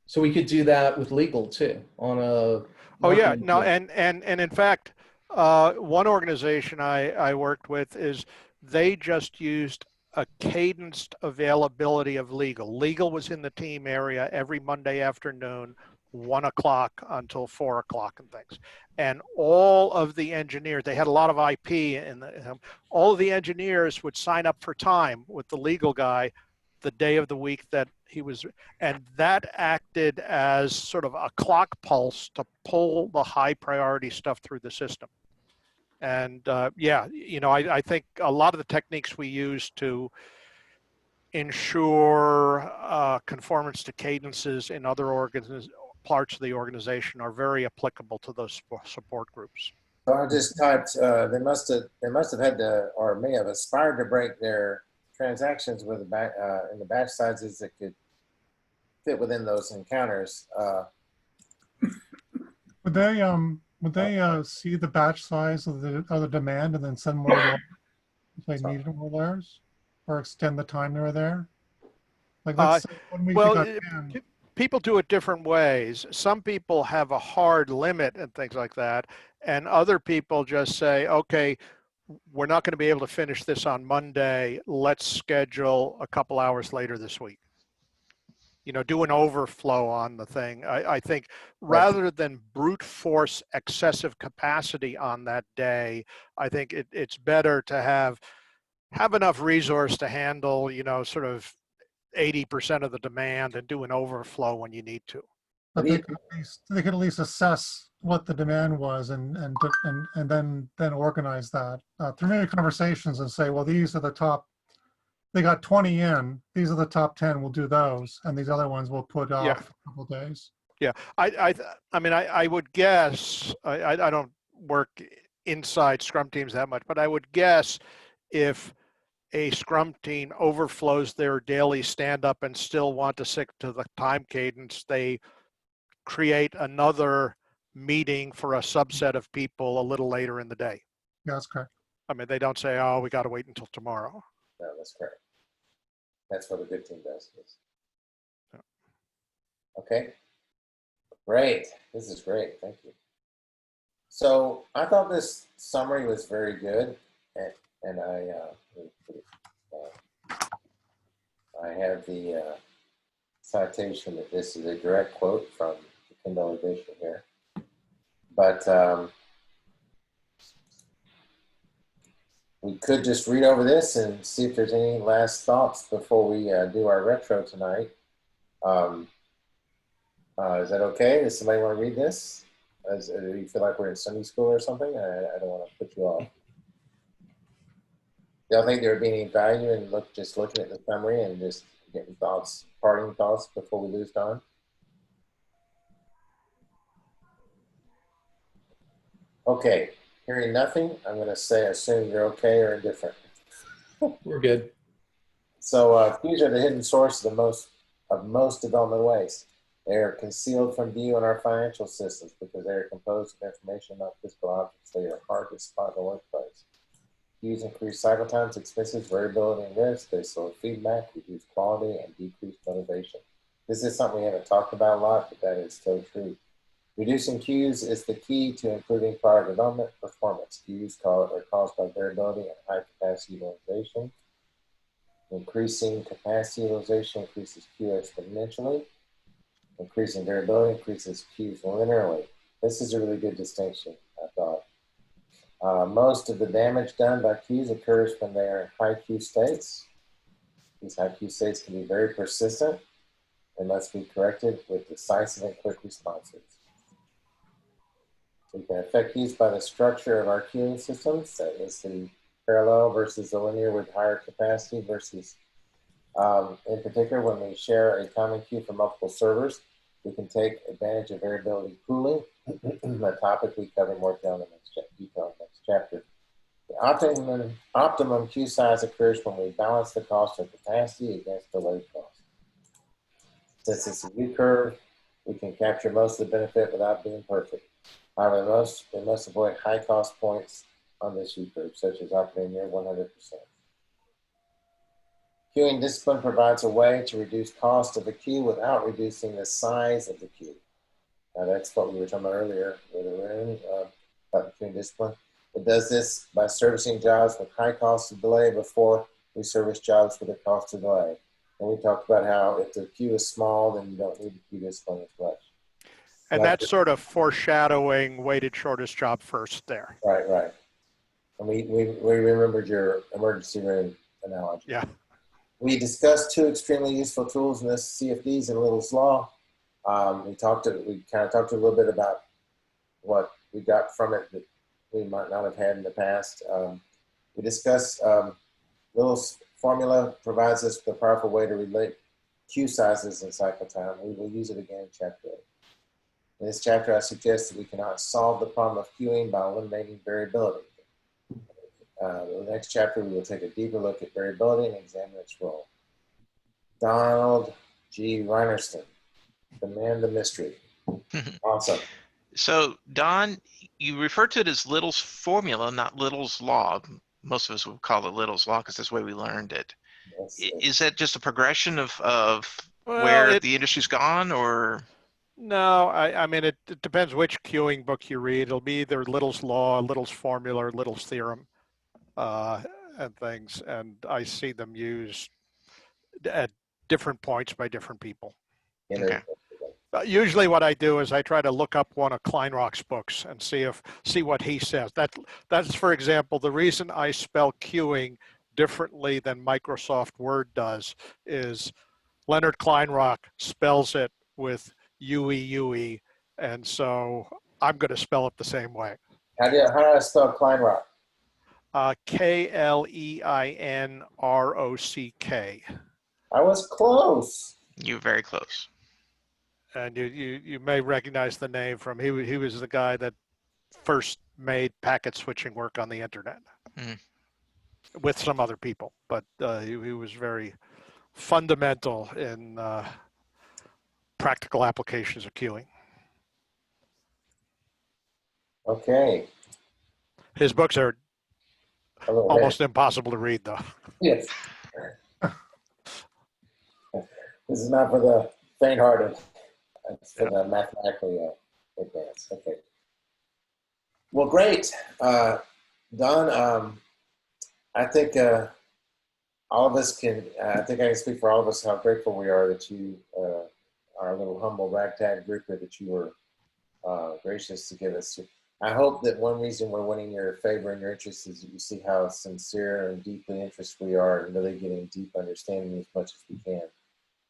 So we could do that with legal too on a. Oh yeah, no, and in fact, one organization I worked with is they just used a cadenced availability of legal. Legal was in the team area every Monday afternoon, 1 o'clock until 4 o'clock and things. And all of the engineers, they had a lot of IP, and all of the engineers would sign up for time with the legal guy the day of the week that he was, and that acted as sort of a clock pulse to pull the high priority stuff through the system. And yeah, I think a lot of the techniques we use to ensure conformance to cadences in other parts of the organization are very applicable to those support groups. So I just typed, they must have had to, or may have aspired to break their transactions with in the batch sizes that could fit within those encounters. Would they see the batch size of the demand and then send more layers if they needed more layers, or extend the time they were there? Like, let's say 1 week well, you got 10. People do it different ways. Some people have a hard limit and things like that, and other people just say, okay, we're not going to be able to finish this on Monday. Let's schedule a couple hours later this week. Do an overflow on the thing. I think rather than brute force excessive capacity on that day, I think it's better to have enough resource to handle, sort of 80% of the demand and do an overflow when you need to. But they could at least assess what the demand was and then organize that through maybe conversations and say, well, these are the top. They got 20 in. These are the top 10. We'll do those, and these other ones we'll put off a couple of days. Yeah, I would guess, I don't work inside Scrum teams that much, but I would guess if a Scrum team overflows their daily stand-up and still want to stick to the time cadence, they create another meeting for a subset of people a little later in the day. Yeah, that's correct. I mean, they don't say, oh, we got to wait until tomorrow. No, that's correct. That's what a good team does. Okay. Great. This is great. Thank you. So I thought this summary was very good, and I have the citation that this is a direct quote from the Kindle edition here. But we could just read over this and see if there's any last thoughts before we do our retro tonight. Is that okay? Does somebody want to read this? Do you feel like we're in Sunday school or something? I don't want to put you off. Y'all think there would be any value in just looking at the summary and just getting thoughts, parting thoughts before we lose time? Okay, hearing nothing, I'm going to assume you're okay or indifferent. We're good. So these are the hidden source of most development waste. They are concealed from view in our financial systems because they are composed of information, not physical objects. They are hard to spot in the workplace. Queues increase cycle times, expenses, variability, and risk. They slow feedback, reduce quality, and decrease motivation. This is something we haven't talked about a lot, but that is still true. Reducing queues is the key to improving product development performance. Queues are caused by variability and high capacity utilization. Increasing capacity utilization increases queue exponentially. Increasing variability increases queues linearly. This is a really good distinction, I thought. Most of the damage done by queues occurs when they are in high queue states. These high queue states can be very persistent and must be corrected with decisive and quick responses. We can affect these by the structure of our queuing systems. That is the parallel versus the linear with higher capacity versus, in particular, when we share a common queue for multiple servers, we can take advantage of variability pooling, a topic we cover more detail in the next chapter. The optimum queue size occurs when we balance the cost of capacity against delayed cost. Since it's a U-curve, we can capture most of the benefit without being perfect. However, we must avoid high cost points on this U-curve, such as operating near 100%. Queuing discipline provides a way to reduce cost of a queue without reducing the size of the queue. Now that's what we were talking about earlier with Arun, about queuing discipline. It does this by servicing jobs with high cost of delay before we service jobs with a cost of delay. And we talked about how if the queue is small, then you don't need the queue discipline as much. And that's sort of foreshadowing weighted shortest job first there. Right, right. And we remembered your emergency room analogy. Yeah. We discussed two extremely useful tools in this CFDs and Little's Law. We kind of talked a little bit about what we got from it that we might not have had in the past. We discussed Little's formula provides us with a powerful way to relate queue sizes and cycle time. We will use it again in chapter 8. In this chapter, I suggest that we cannot solve the problem of queuing by eliminating variability. In the next chapter, we will take a deeper look at variability and examine its role. Donald G. Reinerston, the man, the mystery. Awesome. So, Don, you refer to it as Little's formula, not Little's law. Most of us would call it Little's law because that's the way we learned it. Yes, is that just a progression of where the industry's gone, or? No, I mean, it depends which queuing book you read. It'll be either Little's law, Little's formula, or Little's theorem, and things. And I see them used at different points by different people. Okay. Usually what I do is I try to look up one of Kleinrock's books and see what he says. That's, for example, the reason I spell queuing differently than Microsoft Word does is Leonard Kleinrock spells it with UE, and so I'm going to spell it the same way. How do I spell Kleinrock? Kleinrock. I was close. You're very close. And you may recognize the name from, he was the guy that first made packet switching work on the internet with some other people, but he was very fundamental in practical applications of queuing. Okay. His books are A little almost impossible to read, though. Yes. This is not for the faint-hearted. It's for the mathematically advanced. Okay. Well, great. Don, I think all of us can, I think I can speak for all of us how grateful we are that you, our little humble ragtag group here, that you were gracious to give us. I hope that one reason we're winning your favor and your interest is that you see how sincere and deeply interested we are in really getting deep understanding as much as we can.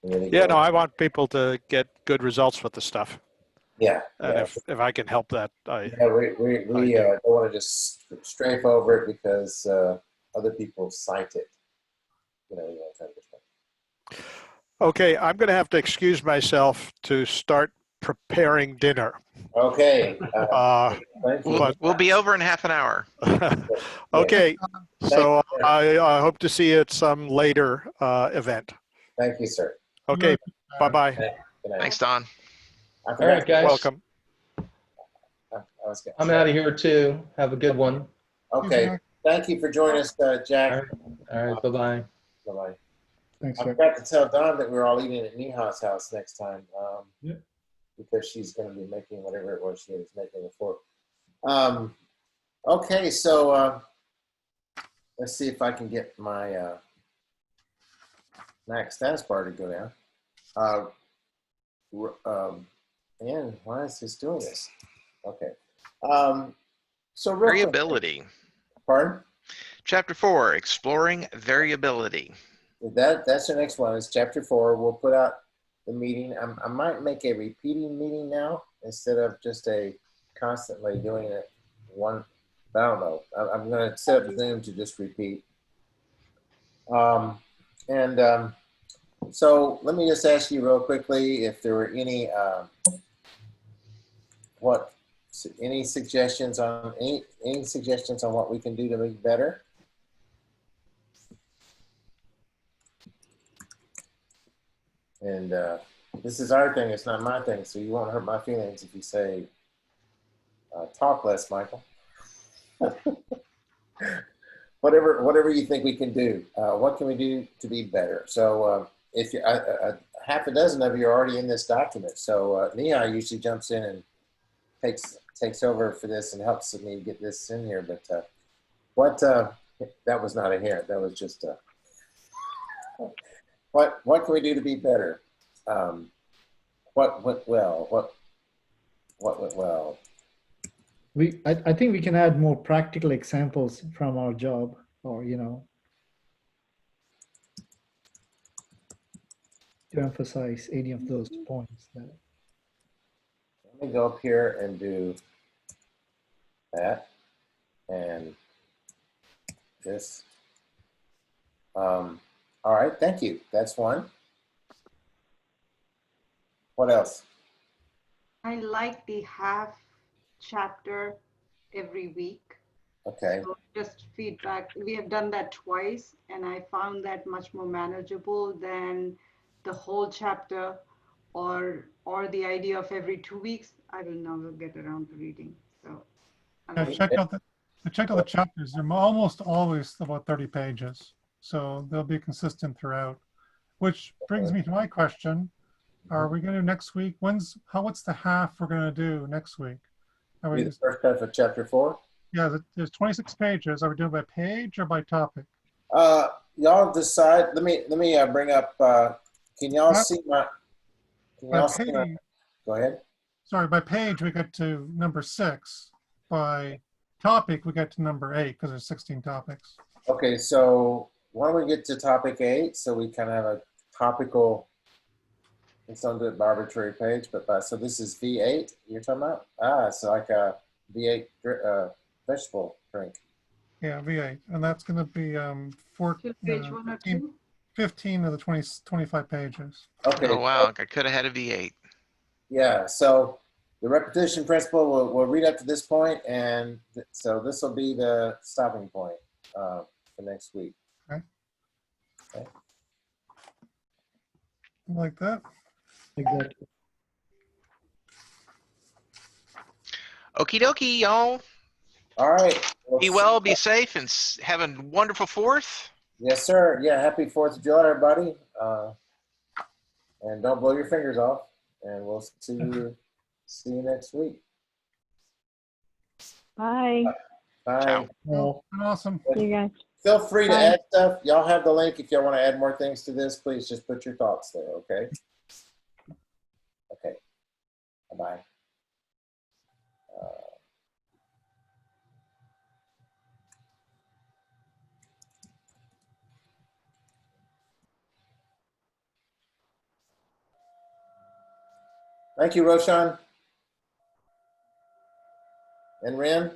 Really Yeah, no, I want people to get good results with the stuff. Yeah. And yeah. if I can help that, we don't want to just strafe over it because other people cite it. You know, kind of stuff. Okay, I'm going to have to excuse myself to start preparing dinner. Okay. We'll be over in half an hour. Okay, so I hope to see you at some later event. Thank you, sir. Okay, bye-bye. Good night. Thanks, Don. All right, guys. Welcome. I'm out of here too. Have a good one. Okay. Thank you for joining us, Jack. All right. Bye-bye. Bye-bye. Thanks, I Jack. forgot to tell Don that we're all eating at Neha's house next time. Yeah. Because she's going to be making whatever it was she was making before. Okay, so let's see if I can get my max status bar to go down. And why is this doing this? Okay. So Variability. Pardon? Chapter 4, Exploring Variability. That's the next one. It's chapter 4. We'll put out the meeting. I might make a repeating meeting now instead of just a constantly doing it one. I don't know. I'm going to set up Zoom to just repeat. So let me just ask you real quickly if there were any any suggestions on what we can do to make better. And this is our thing, it's not my thing, so you won't hurt my feelings if you say, talk less, Michael. whatever you think we can do. What can we do to be better? So if you, half a dozen of you are already in this document, so Neha usually jumps in and takes over for this and helps me get this in here. But that was not a hint, that was just what can we do to be better? What went well? What went well? I think we can add more practical examples from our job, or to emphasize any of those points. Let me go up here and do that and this. All right, thank you. That's one. What else? I like the half chapter every week. Okay. So just feedback. We have done that twice, and I found that much more manageable than the whole chapter or the idea of every 2 weeks. I will never get around to reading. So I checked out the chapters. They're almost always about 30 pages. So they'll be consistent throughout, which brings me to my question. Are we going to next week? What's the half we're going to do next week? Are we The first half of chapter 4? Yeah, there's 26 pages. Are we doing by page or by topic? Y'all decide. Let me bring up, can y'all see my, go ahead. Sorry, by page we get to number 6. By topic we get to number 8 because there's 16 topics. Okay, so why don't we get to topic 8 so we kind of have a topical, let's don't do it by arbitrary page, but so this is V8 you're talking about? It's like a V8 vegetable drink. Yeah, V8, and that's going to be page 1 or 2? 15 of the 25 pages. Okay. Oh, wow. I could have had a V8. Yeah, so the repetition principle, we'll read up to this point, and so this will be the stopping point for next week. Like that. Exactly. Okie dokie, y'all. All right. Be well, be safe, and have a wonderful 4th. Yes, sir. Yeah, happy 4th of July, everybody. And don't blow your fingers off. And we'll see you next week. Bye. Bye. Ciao. Well, Awesome. See you guys. Feel free to Bye. add stuff. Y'all have the link. If y'all want to add more things to this, please just put your thoughts there, okay? Okay. Bye-bye. Thank you, Roshan. And Ren.